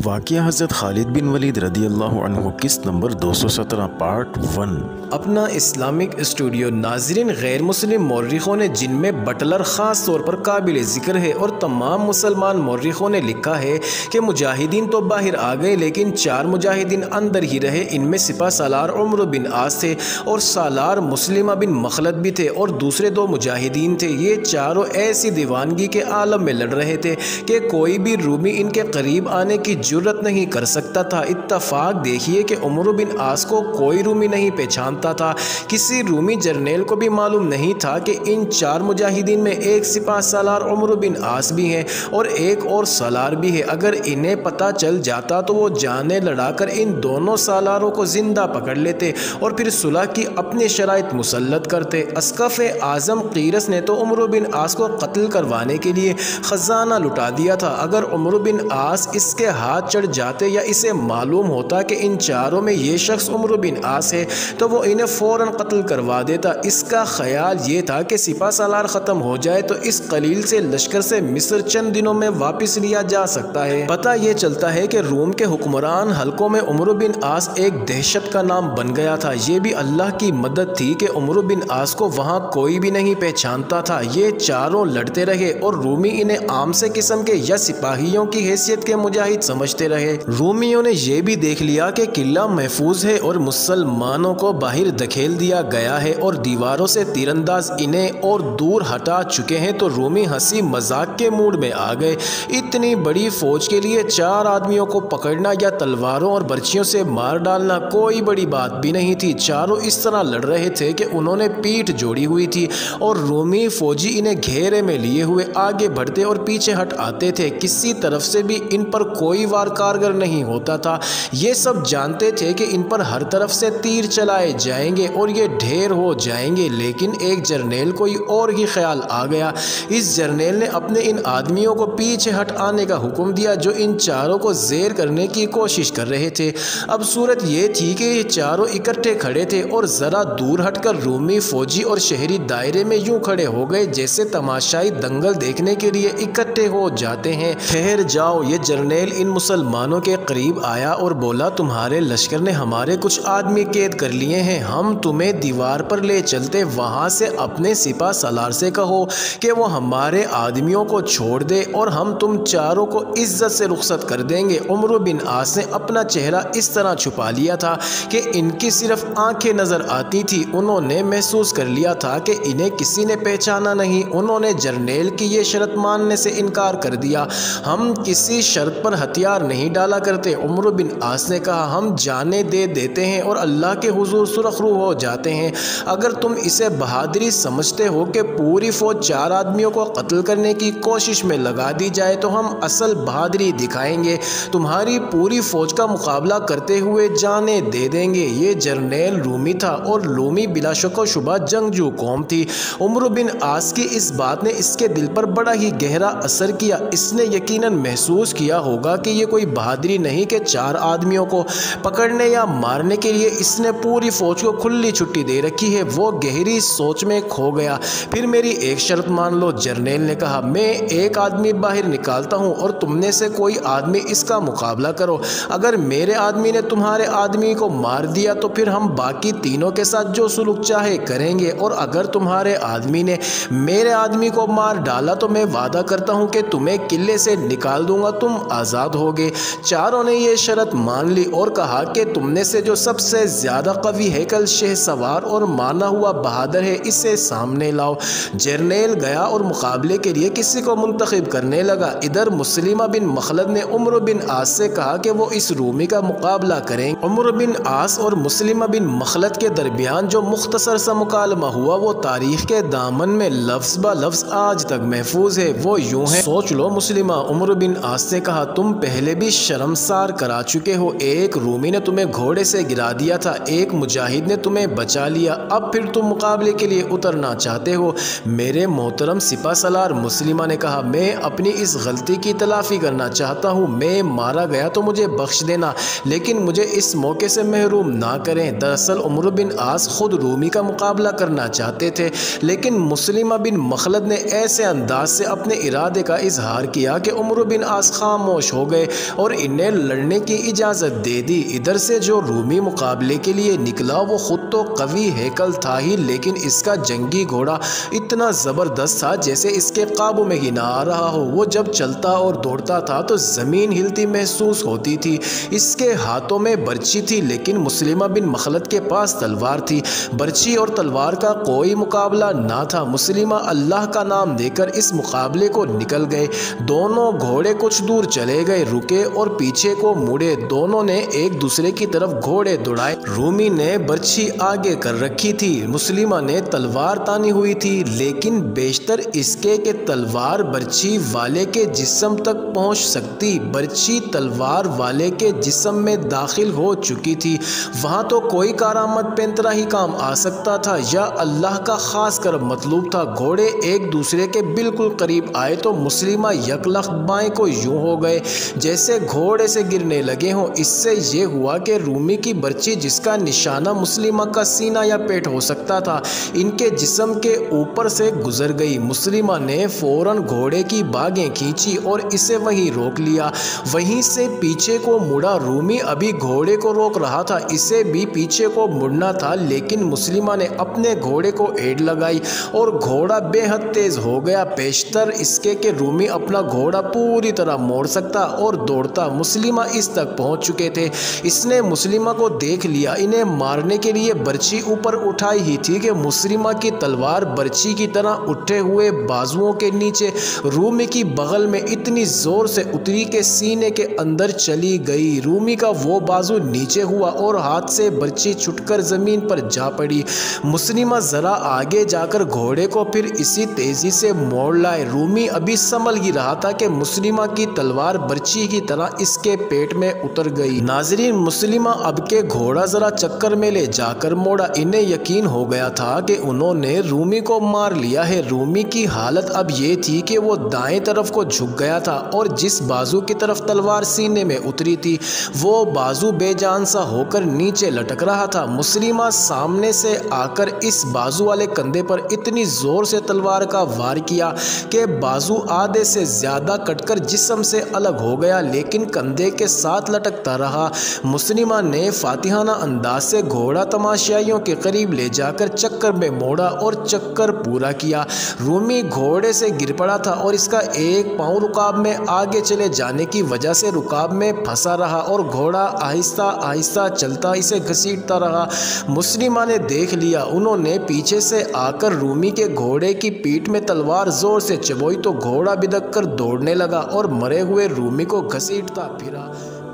واقعہ حضرت خالد بن ولید رضی اللہ عنہ قسط نمبر 217 پارٹ 1۔ اپنا اسلامک اسٹوڈیو ناظرین، غیر مسلم مورخوں نے جن میں بٹلر خاص طور پر قابل ذکر ہے اور تمام مسلمان مورخوں نے لکھا ہے کہ مجاہدین تو باہر آ گئے لیکن 4 مجاہدین اندر ہی رہے۔ ان میں سپہ سالار عمرو بن عاص تھے اور سالار مسلمہ بن مخلد بھی تھے اور دوسرے 2 مجاہدین تھے۔ یہ چاروں ایسی دیوانگی کے عالم میں لڑ رہے تھے کہ کوئی بھی رومی ان کے قریب آنے کی جرت نہیں کر سکتا تھا۔ اتفاق دیکھیے کہ عمرو بن عاص کو کوئی رومی نہیں پہچانتا تھا۔ کسی رومی جرنیل کو بھی معلوم نہیں تھا کہ ان 4 مجاہدین میں ایک سپہ سالار عمرو بن عاص بھی ہیں اور ایک اور سالار بھی ہے۔ اگر انہیں پتہ چل جاتا تو وہ جانیں لڑا کر ان دونوں سالاروں کو زندہ پکڑ لیتے اور پھر صلح کی اپنی شرائط مسلط کرتے۔ اسقف اعظم قیرس نے تو عمرو بن عاص کو قتل کروانے کے لیے خزانہ لٹا دیا تھا۔ اگر عمرو بن عاص اس کے ہاتھ چڑھ جاتے یا اسے معلوم ہوتا کہ ان 4 میں یہ شخص عمرو بن عاص ہے تو وہ انہیں فوراً قتل کروا دیتا۔ اس کا خیال یہ تھا کہ سپہ سالار ختم ہو جائے تو اس قلیل سے لشکر سے مصر چند دنوں میں واپس لیا جا سکتا ہے۔ پتہ یہ چلتا ہے کہ روم کے حکمران حلقوں میں عمرو بن عاص ایک دہشت کا نام بن گیا تھا۔ یہ بھی اللہ کی مدد تھی کہ عمرو بن عاص کو وہاں کوئی بھی نہیں پہچانتا تھا۔ یہ چاروں لڑتے رہے اور رومی انہیں عام سے قسم کے یا سپاہیوں کی حیثیت کے مجاہد سمجھتے رہے۔ رومیوں نے یہ بھی دیکھ لیا کہ قلعہ محفوظ ہے اور مسلمانوں کو باہر دھکیل دیا گیا ہے اور دیواروں سے تیر انداز انہیں اور دور ہٹا چکے ہیں تو رومی ہنسی مذاق کے موڈ میں آ گئے۔ اتنی بڑی فوج کے لیے 4 آدمیوں کو پکڑنا یا تلواروں اور برچھیوں سے مار ڈالنا کوئی بڑی بات بھی نہیں تھی۔ چاروں اس طرح لڑ رہے تھے کہ انہوں نے پیٹھ جوڑی ہوئی تھی اور رومی فوجی انہیں گھیرے میں لیے ہوئے آگے بڑھتے اور پیچھے ہٹ آتے تھے۔ کسی طرف سے بھی ان پر کوئی وار کارگر نہیں ہوتا تھا۔ یہ سب جانتے تھے کہ ان پر ہر طرف سے تیر چلائے جائیں گے اور یہ ڈھیر ہو جائیں گے، لیکن ایک جرنیل کو اور ہی خیال آ گیا۔ اس جرنیل نے اپنے ان آدمیوں کو پیچھے ہٹ آنے کا حکم دیا جو ان 4 کو زیر کرنے کی کوشش کر رہے تھے۔ اب صورت یہ تھی کہ یہ 4 اکٹھے کھڑے تھے اور ذرا دور ہٹ کر رومی فوجی اور شہری دائرے میں یوں کھڑے ہو گئے جیسے تماشائی دنگل دیکھنے کے لیے اکٹھے ہو جاتے ہیں۔ ٹھہر جاؤ، یہ جرنیل ان مسلمانوں کے قریب آیا اور بولا، تمہارے لشکر نے ہمارے کچھ آدمی قید کر لیے ہیں، ہم تمہیں دیوار پر لے چلتے، وہاں سے اپنے سپہ سالار سے کہو کہ وہ ہمارے آدمیوں کو چھوڑ دے اور ہم تم 4 کو عزت سے رخصت کر دیں گے۔ عمرو بن عاص نے اپنا چہرہ اس طرح چھپا لیا تھا کہ ان کی صرف آنکھیں نظر آتی تھی۔ انہوں نے محسوس کر لیا تھا کہ انہیں کسی نے پہچانا نہیں۔ انہوں نے جرنیل کی یہ شرط ماننے سے انکار کر دیا۔ ہم کسی شرط پر ہتھیار نہیں ڈالا کرتے، عمرو بن عاص نے کہا، ہم جانیں دے دیتے ہیں اور اللہ کے حضور سرخ رو ہو جاتے ہیں۔ اگر تم اسے بہادری سمجھتے ہو کہ پوری فوج 4 آدمیوں کو قتل کرنے کی کوشش میں لگا دی جائے تو ہم اصل بہادری دکھائیں گے، تمہاری پوری فوج کا مقابلہ کرتے ہوئے جانیں دے دیں گے۔ یہ جرنیل رومی تھا اور رومی بلا شک و شبہ جنگجو قوم تھی۔ عمرو بن عاص کی اس بات نے اس کے دل پر بڑا ہی گہرا اثر کیا۔ اس نے یقیناً محسوس کیا ہوگا کہ یہ کوئی بہادری نہیں کہ 4 آدمیوں کو پکڑنے یا مارنے کے لیے اس نے پوری فوج کو کھلی چھٹی دے رکھی ہے۔ وہ گہری سوچ میں کھو گیا۔ پھر میری ایک شرط مان لو، جرنیل نے کہا، میں ایک آدمی باہر نکالتا ہوں اور تم نے سے کوئی آدمی اس کا مقابلہ کرو۔ اگر میرے آدمی نے تمہارے آدمی کو مار دیا تو پھر ہم باقی تینوں کے ساتھ جو سلوک چاہے کریں گے، اور اگر تمہارے آدمی نے میرے آدمی کو مار ڈالا تو میں وعدہ کرتا ہوں کہ تمہیں قلعے سے نکال دوں گا، تم آزاد ہوگے۔ 4 نے یہ شرط مان لی اور کہا کہ تم نے سے جو سب سے زیادہ قوی ہیکل، شہ سوار اور مانا ہوا بہادر ہے، اسے سامنے لاؤ۔ جرنیل گیا اور مقابلے کے لیے کسی کو منتخب کرنے لگا۔ ادھر مسلمہ بن مخلد نے عمرو بن عاص سے کہا کہ وہ اس رومی کا مقابلہ کریں۔ عمرو بن عاص اور مسلمہ بن مخلد کے درمیان جو مختصر سا مکالمہ ہوا وہ تاریخ کے دامن میں لفظ با لفظ آج تک محفوظ ہے۔ وہ یوں ہے، سوچ لو مسلمہ، عمرو بن عاص نے کہا، تم پہلے بھی شرمسار کرا چکے ہو۔ ایک رومی نے تمہیں گھوڑے سے گرا دیا تھا، ایک مجاہد نے تمہیں بچا لیا، اب پھر تم مقابلے کے لیے اترنا چاہتے ہو۔ میرے محترم سپہ سالار مسلمہ نے کہا، میں اپنی اس غلطی کی تلافی کرنا چاہتا ہوں، میں مارا گیا تو مجھے بخش دینا لیکن مجھے اس موقع سے محروم نہ کریں۔ دراصل عمرو بن عاص خود رومی کا مقابلہ کرنا چاہتے تھے لیکن مسلمہ بن مخلد نے ایسے انداز سے اپنے ارادے کا اظہار کیا کہ عمرو بن عاص خاموش ہو گئے۔ اور انہیں لڑنے کی اجازت دے دی۔ ادھر سے جو رومی مقابلے کے لیے نکلا وہ خود تو قوی ہیکل تھا ہی، لیکن اس کا جنگی گھوڑا اتنا زبردست تھا جیسے اس کے قابو میں ہی نہ آ رہا ہو۔ وہ جب چلتا اور دوڑتا تھا تو زمین ہلتی محسوس ہوتی تھی۔ اس کے ہاتھوں میں برچی تھی، لیکن مسلمہ بن مخلد کے پاس تلوار تھی۔ برچی اور تلوار کا کوئی مقابلہ نہ تھا۔ مسلمہ اللہ کا نام دے کر اس مقابلے کو نکل گئے۔ دونوں گھوڑے کچھ دور چلے گئے، رکے اور پیچھے کو مڑے۔ دونوں نے ایک دوسرے کی طرف گھوڑے دوڑائے۔ رومی نے برچی آگے کر رکھی تھی، مسلمہ نے تلوار تانی ہوئی تھی، لیکن بیشتر اس کے کہ تلوار برچی والے کے جسم تک پہنچ سکتی۔ برچی تلوار والے کے جسم میں داخل ہو چکی تھی۔ وہاں تو کوئی کارآمد پینترا ہی کام آ سکتا تھا یا اللہ کا خاص کرم مطلوب تھا۔ گھوڑے ایک دوسرے کے بالکل قریب آئے تو مسلمہ یک لخت بائیں کو یوں ہو گئے جیسے گھوڑے سے گرنے لگے ہوں۔ اس سے یہ ہوا کہ رومی کی برچی، جس کا نشانہ مسلمہ کا سینہ یا پیٹ ہو سکتا تھا، ان کے جسم کے اوپر سے گزر گئی۔ مسلمہ نے فوراً گھوڑے کی باگیں کھینچی اور اسے وہیں روک لیا۔ وہیں سے پیچھے کو مڑا۔ رومی ابھی گھوڑے کو روک رہا تھا، اسے بھی پیچھے کو مڑنا تھا، لیکن مسلمہ نے اپنے گھوڑے کو ایڑ لگائی اور گھوڑا بے حد تیز ہو گیا، پیشتر اس کے کہ رومی اپنا گھوڑا پوری طرح موڑ سکتا اور دوڑتا۔ مسلمہ اس تک پہنچ چکے تھے۔ اس نے مسلمہ کو دیکھ لیا۔ انہیں مارنے کے لیے برچی اوپر اٹھائی ہی تھی کہ مسلمہ کی تلوار برچی کی طرح اٹھے ہوئے بازوؤں کے نیچے رومی کی بغل میں اتنی زور سے اتری کہ سینے کے اندر چلی گئی۔ رومی کا وہ بازو نیچے ہوا اور ہاتھ سے برچی چھٹ کر زمین پر جا پڑی۔ مسلمہ ذرا آگے جا کر گھوڑے کو پھر اسی تیزی سے موڑ لائے۔ رومی ابھی سنبھل ہی رہا تھا کہ مسلمہ کی تلوار برچی کی طرح اس کے پیٹ میں اتر گئی۔ ناظرین، مسلمہ اب کے گھوڑا ذرا چکر میں لے جا کر موڑا۔ انہیں یقین ہو گیا تھا کہ انہوں نے رومی کو مار لیا ہے۔ رومی کی حالت اب یہ تھی کہ وہ دائیں طرف کو جھک گیا تھا اور جس بازو کی طرف تلوار سینے میں اتری تھی وہ بازو بے جان سا ہو کر نیچے لٹک رہا تھا۔ مسلمہ سامنے سے آ کر اس بازو والے کندھے پر اتنی زور سے تلوار کا وار کیا کہ بازو آدھے سے زیادہ کٹ کر جسم سے الگ ہو گیا، لیکن کندھے کے ساتھ لٹکتا رہا۔ مسلمہ نے فاتحانہ انداز سے گھوڑا تماشائیوں کے قریب لے جا کر چکر میں موڑا اور چکر پورا کیا۔ رومی گھوڑے سے گر پڑا تھا اور اس کا ایک پاؤں رکاب میں آگے چلے جانے کی وجہ سے رکاب میں پھنسا رہا اور گھوڑا آہستہ آہستہ چلتا اسے گھسیٹتا رہا۔ مسلمہ نے دیکھ لیا۔ انہوں نے پیچھے سے آ کر رومی کے گھوڑے کی پیٹھ میں تلوار زور سے چبوئی تو گھوڑا بدک کر دوڑنے لگا اور مرے ہوئے رومی کو گھسیٹتا پھرا۔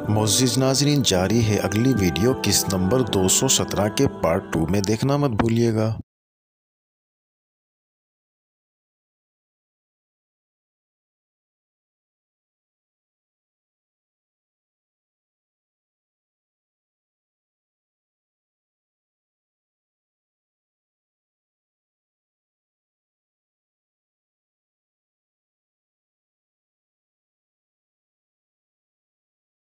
معزز ناظرین، جاری ہے اگلی ویڈیو قسط نمبر 217 کے پارٹ 2 میں دیکھنا مت بھولیے گا۔